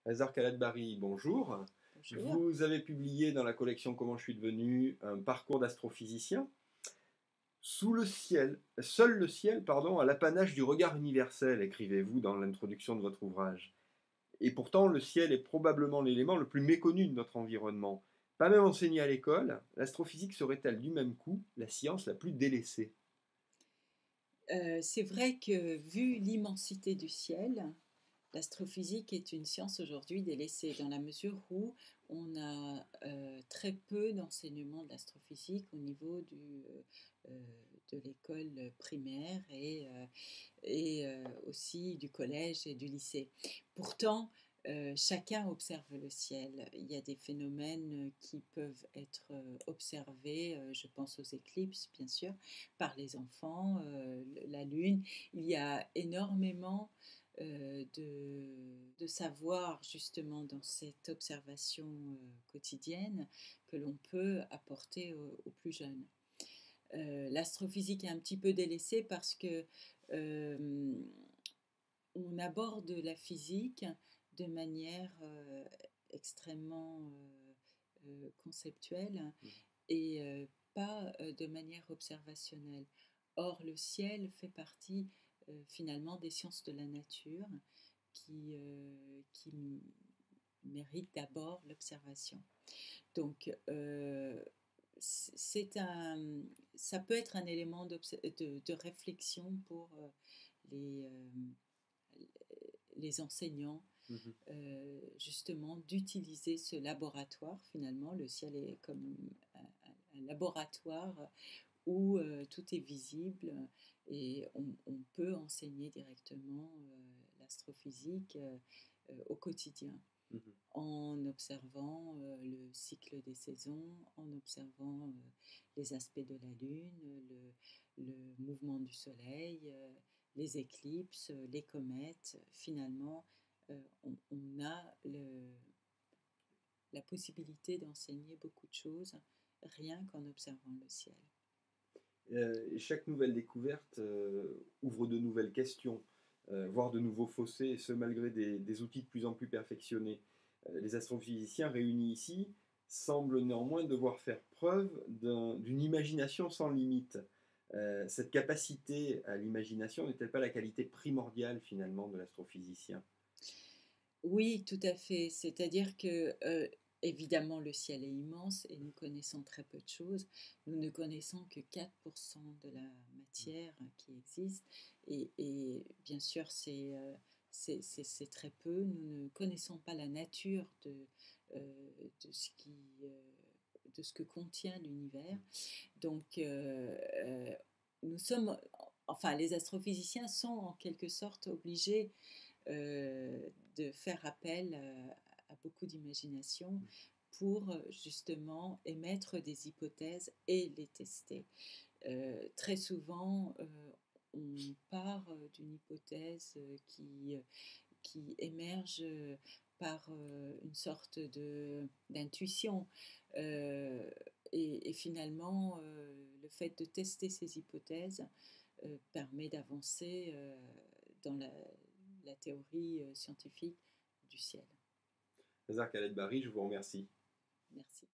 Hazar Kaladbari, bonjour. Bonjour. Vous avez publié dans la collection Comment je suis devenu un parcours d'astrophysicien. Sous le ciel, seul le ciel, pardon, a l'apanage du regard universel, écrivez-vous dans l'introduction de votre ouvrage. Et pourtant, le ciel est probablement l'élément le plus méconnu de notre environnement. Pas même enseigné à l'école, l'astrophysique serait-elle du même coup la science la plus délaissée? C'est vrai que vu l'immensité du ciel, l'astrophysique est une science aujourd'hui délaissée dans la mesure où on a très peu d'enseignement de l'astrophysique au niveau de l'école primaire et aussi du collège et du lycée. Pourtant, chacun observe le ciel. Il y a des phénomènes qui peuvent être observés, je pense aux éclipses bien sûr, par les enfants, la lune. Il y a énormément de savoir justement dans cette observation quotidienne que l'on peut apporter aux plus jeunes. L'astrophysique est un petit peu délaissée parce que euh, on aborde la physique de manière extrêmement conceptuelle et pas de manière observationnelle. Or, le ciel fait partie finalement des sciences de la nature qui méritent d'abord l'observation. Donc, c'est un, ça peut être un élément de réflexion pour les, les enseignants, Mhm. justement, d'utiliser ce laboratoire. Finalement, le ciel est comme un laboratoire où tout est visible et on peut enseigner directement l'astrophysique au quotidien Mhm. en observant le cycle des saisons, en observant les aspects de la Lune, le mouvement du Soleil, les éclipses, les comètes. Finalement, on a la possibilité d'enseigner beaucoup de choses rien qu'en observant le ciel. Chaque nouvelle découverte ouvre de nouvelles questions, voire de nouveaux fossés, et ce malgré des outils de plus en plus perfectionnés. Les astrophysiciens réunis ici semblent néanmoins devoir faire preuve d'une imagination sans limite. Cette capacité à l'imagination n'est-elle pas la qualité primordiale finalement de l'astrophysicien? Oui, tout à fait. C'est-à-dire que, évidemment, le ciel est immense et nous connaissons très peu de choses. Nous ne connaissons que 4% de la matière qui existe et bien sûr, c'est très peu. Nous ne connaissons pas la nature de ce que contient l'univers. Donc, nous sommes, enfin, les astrophysiciens sont en quelque sorte obligés de faire appel à beaucoup d'imagination pour justement émettre des hypothèses et les tester. Très souvent, on part d'une hypothèse qui émerge par une sorte d'intuition. Euh, et finalement, le fait de tester ces hypothèses permet d'avancer dans la théorie scientifique du ciel. Hazar Khaled Barry, je vous remercie. Merci.